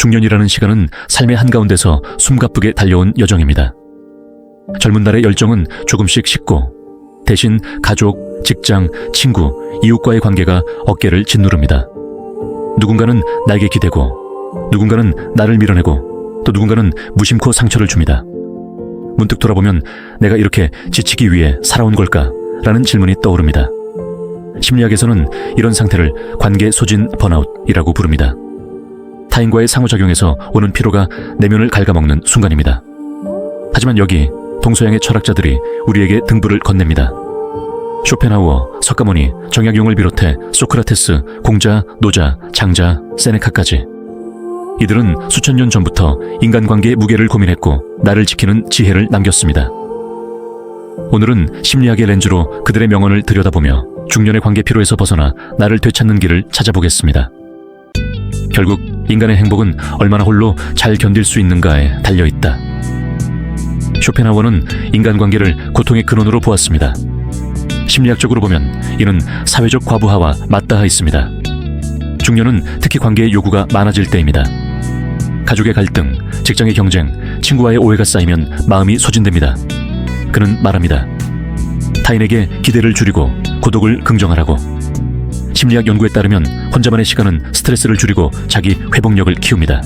중년이라는 시간은 삶의 한가운데서 숨가쁘게 달려온 여정입니다. 젊은 날의 열정은 조금씩 식고 대신 가족, 직장, 친구, 이웃과의 관계가 어깨를 짓누릅니다. 누군가는 나에게 기대고 누군가는 나를 밀어내고 또 누군가는 무심코 상처를 줍니다. 문득 돌아보면 내가 이렇게 지치기 위해 살아온 걸까? 라는 질문이 떠오릅니다. 심리학에서는 이런 상태를 관계 소진 번아웃이라고 부릅니다. 타인과의 상호작용에서 오는 피로가 내면을 갉아먹는 순간입니다. 하지만 여기 동서양의 철학자들이 우리에게 등불을 건넵니다. 쇼펜하우어, 석가모니, 정약용을 비롯해 소크라테스, 공자, 노자, 장자, 세네카까지 이들은 수천 년 전부터 인간관계의 무게를 고민했고 나를 지키는 지혜를 남겼습니다. 오늘은 심리학의 렌즈로 그들의 명언을 들여다보며 중년의 관계 피로에서 벗어나 나를 되찾는 길을 찾아보겠습니다. 결국 인간의 행복은 얼마나 홀로 잘 견딜 수 있는가에 달려있다. 쇼펜하우어는 인간관계를 고통의 근원으로 보았습니다. 심리학적으로 보면 이는 사회적 과부하와 맞닿아 있습니다. 중년은 특히 관계의 요구가 많아질 때입니다. 가족의 갈등, 직장의 경쟁, 친구와의 오해가 쌓이면 마음이 소진됩니다. 그는 말합니다. 타인에게 기대를 줄이고 고독을 긍정하라고. 심리학 연구에 따르면 혼자만의 시간은 스트레스를 줄이고 자기 회복력을 키웁니다.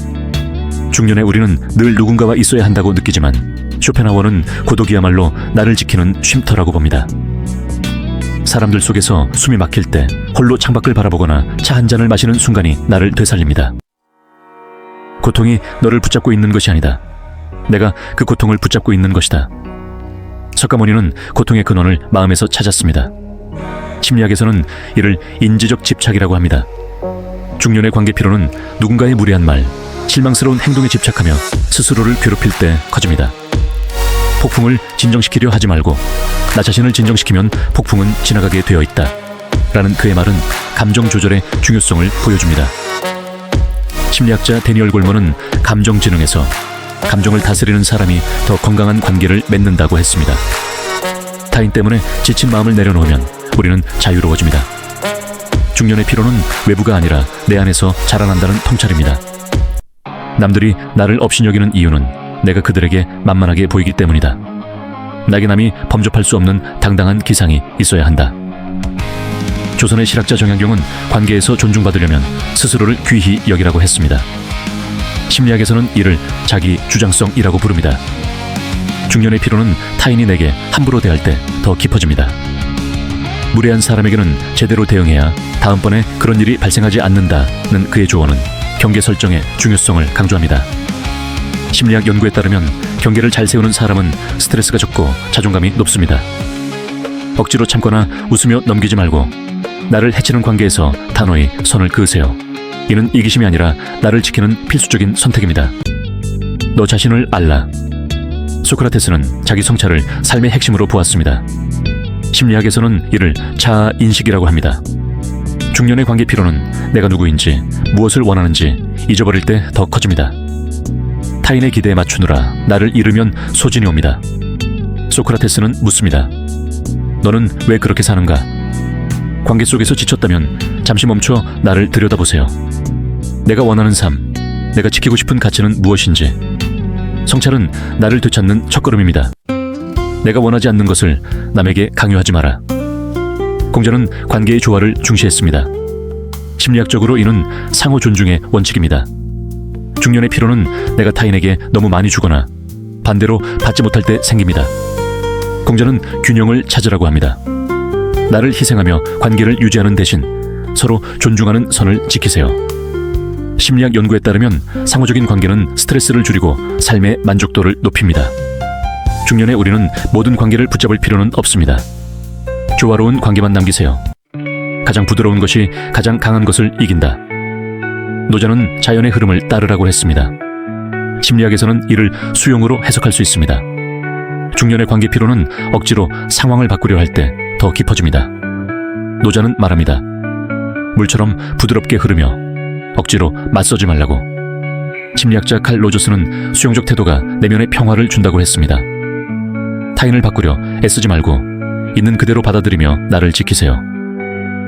중년의 우리는 늘 누군가와 있어야 한다고 느끼지만 쇼펜하우어는 고독이야말로 나를 지키는 쉼터라고 봅니다. 사람들 속에서 숨이 막힐 때 홀로 창밖을 바라보거나 차 한 잔을 마시는 순간이 나를 되살립니다. 고통이 너를 붙잡고 있는 것이 아니다. 내가 그 고통을 붙잡고 있는 것이다. 석가모니는 고통의 근원을 마음에서 찾았습니다. 심리학에서는 이를 인지적 집착이라고 합니다. 중년의 관계 피로는 누군가의 무례한 말, 실망스러운 행동에 집착하며 스스로를 괴롭힐 때 커집니다. 폭풍을 진정시키려 하지 말고 나 자신을 진정시키면 폭풍은 지나가게 되어 있다. 라는 그의 말은 감정 조절의 중요성을 보여줍니다. 심리학자 데니얼 골먼은 감정지능에서 감정을 다스리는 사람이 더 건강한 관계를 맺는다고 했습니다. 타인 때문에 지친 마음을 내려놓으면 우리는 자유로워집니다. 중년의 피로는 외부가 아니라 내 안에서 자라난다는 통찰입니다. 남들이 나를 업신여기는 이유는 내가 그들에게 만만하게 보이기 때문이다. 나에게 남이 범접할 수 없는 당당한 기상이 있어야 한다. 조선의 실학자 정약용은 관계에서 존중받으려면 스스로를 귀히 여기라고 했습니다. 심리학에서는 이를 자기 주장성이라고 부릅니다. 중년의 피로는 타인이 내게 함부로 대할 때 더 깊어집니다. 무례한 사람에게는 제대로 대응해야 다음번에 그런 일이 발생하지 않는다는 그의 조언은 경계 설정의 중요성을 강조합니다. 심리학 연구에 따르면 경계를 잘 세우는 사람은 스트레스가 적고 자존감이 높습니다. 억지로 참거나 웃으며 넘기지 말고 나를 해치는 관계에서 단호히 선을 그으세요. 이는 이기심이 아니라 나를 지키는 필수적인 선택입니다. 너 자신을 알라. 소크라테스는 자기 성찰을 삶의 핵심으로 보았습니다. 심리학에서는 이를 자아인식이라고 합니다. 중년의 관계 피로는 내가 누구인지, 무엇을 원하는지 잊어버릴 때 더 커집니다. 타인의 기대에 맞추느라 나를 잃으면 소진이 옵니다. 소크라테스는 묻습니다. 너는 왜 그렇게 사는가? 관계 속에서 지쳤다면 잠시 멈춰 나를 들여다보세요. 내가 원하는 삶, 내가 지키고 싶은 가치는 무엇인지. 성찰은 나를 되찾는 첫걸음입니다. 내가 원하지 않는 것을 남에게 강요하지 마라. 공자는 관계의 조화를 중시했습니다. 심리학적으로 이는 상호 존중의 원칙입니다. 중년의 피로는 내가 타인에게 너무 많이 주거나 반대로 받지 못할 때 생깁니다. 공자는 균형을 찾으라고 합니다. 나를 희생하며 관계를 유지하는 대신 서로 존중하는 선을 지키세요. 심리학 연구에 따르면 상호적인 관계는 스트레스를 줄이고 삶의 만족도를 높입니다. 중년의 우리는 모든 관계를 붙잡을 필요는 없습니다. 조화로운 관계만 남기세요. 가장 부드러운 것이 가장 강한 것을 이긴다. 노자는 자연의 흐름을 따르라고 했습니다. 심리학에서는 이를 수용으로 해석할 수 있습니다. 중년의 관계 피로는 억지로 상황을 바꾸려 할 때 더 깊어집니다. 노자는 말합니다. 물처럼 부드럽게 흐르며 억지로 맞서지 말라고. 심리학자 칼 로저스는 수용적 태도가 내면의 평화를 준다고 했습니다. 타인을 바꾸려 애쓰지 말고 있는 그대로 받아들이며 나를 지키세요.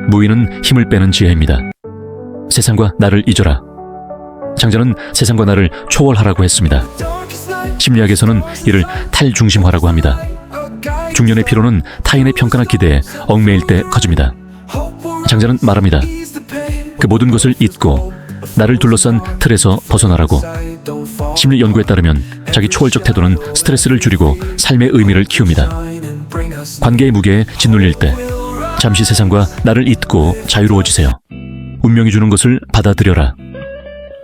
무의는 힘을 빼는 지혜입니다. 세상과 나를 잊어라. 장자는 세상과 나를 초월하라고 했습니다. 심리학에서는 이를 탈중심화라고 합니다. 중년의 피로는 타인의 평가나 기대에 얽매일 때 커집니다. 장자는 말합니다. 그 모든 것을 잊고 나를 둘러싼 틀에서 벗어나라고. 심리 연구에 따르면 자기 초월적 태도는 스트레스를 줄이고 삶의 의미를 키웁니다. 관계의 무게에 짓눌릴 때 잠시 세상과 나를 잊고 자유로워지세요. 운명이 주는 것을 받아들여라.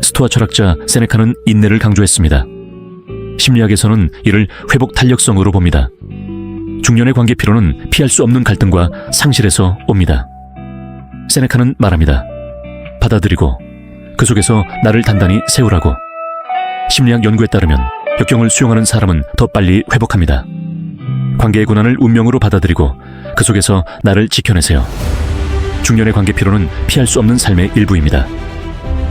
스토아 철학자 세네카는 인내를 강조했습니다. 심리학에서는 이를 회복 탄력성으로 봅니다. 중년의 관계 피로는 피할 수 없는 갈등과 상실에서 옵니다. 세네카는 말합니다. 받아들이고 그 속에서 나를 단단히 세우라고. 심리학 연구에 따르면 역경을 수용하는 사람은 더 빨리 회복합니다. 관계의 고난을 운명으로 받아들이고 그 속에서 나를 지켜내세요. 중년의 관계 피로는 피할 수 없는 삶의 일부입니다.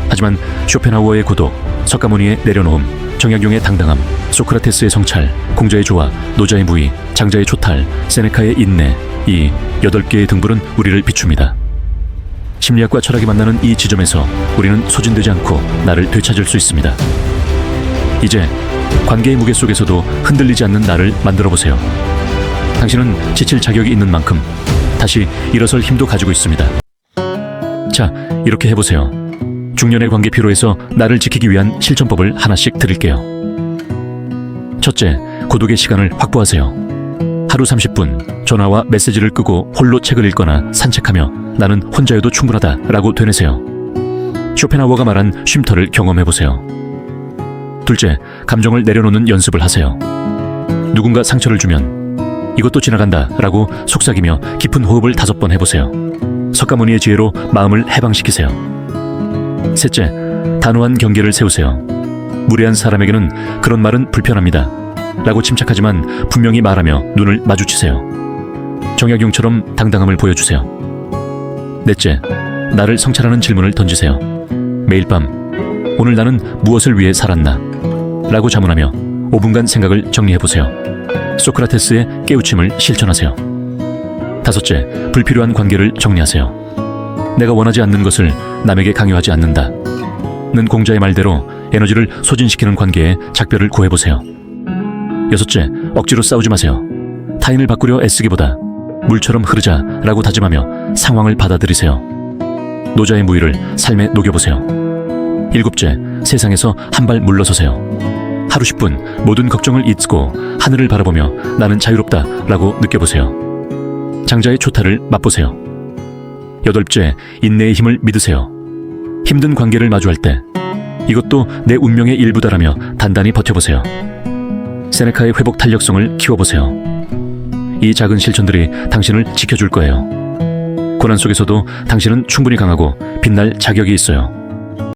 하지만 쇼펜하우어의 고독, 석가모니의 내려놓음, 정약용의 당당함, 소크라테스의 성찰, 공자의 조화, 노자의 무의, 장자의 초탈, 세네카의 인내, 이 8개의 등불은 우리를 비춥니다. 심리학과 철학이 만나는 이 지점에서 우리는 소진되지 않고 나를 되찾을 수 있습니다. 이제 관계의 무게 속에서도 흔들리지 않는 나를 만들어보세요. 당신은 지칠 자격이 있는 만큼 다시 일어설 힘도 가지고 있습니다. 자, 이렇게 해보세요. 중년의 관계 피로에서 나를 지키기 위한 실천법을 하나씩 드릴게요. 첫째, 고독의 시간을 확보하세요. 하루 30분 전화와 메시지를 끄고 홀로 책을 읽거나 산책하며 나는 혼자여도 충분하다 라고 되뇌세요. 쇼펜하우어가 말한 쉼터를 경험해보세요. 둘째, 감정을 내려놓는 연습을 하세요. 누군가 상처를 주면 이것도 지나간다 라고 속삭이며 깊은 호흡을 5번 해보세요. 석가모니의 지혜로 마음을 해방시키세요. 셋째, 단호한 경계를 세우세요. 무례한 사람에게는 그런 말은 불편합니다 라고 침착하지만 분명히 말하며 눈을 마주치세요. 정약용처럼 당당함을 보여주세요. 넷째, 나를 성찰하는 질문을 던지세요. 매일 밤 오늘 나는 무엇을 위해 살았나? 라고 자문하며 5분간 생각을 정리해보세요. 소크라테스의 깨우침을 실천하세요. 다섯째, 불필요한 관계를 정리하세요. 내가 원하지 않는 것을 남에게 강요하지 않는다 는 공자의 말대로 에너지를 소진시키는 관계에 작별을 구해보세요. 여섯째, 억지로 싸우지 마세요. 타인을 바꾸려 애쓰기보다 물처럼 흐르자 라고 다짐하며 상황을 받아들이세요. 노자의 무의를 삶에 녹여보세요. 일곱째, 세상에서 한 발 물러서세요. 하루 10분 모든 걱정을 잊고 하늘을 바라보며 나는 자유롭다 라고 느껴보세요. 장자의 초타를 맛보세요. 여덟째, 인내의 힘을 믿으세요. 힘든 관계를 마주할 때 이것도 내 운명의 일부다라며 단단히 버텨보세요. 세네카의 회복 탄력성을 키워보세요. 이 작은 실천들이 당신을 지켜줄 거예요. 고난 속에서도 당신은 충분히 강하고 빛날 자격이 있어요.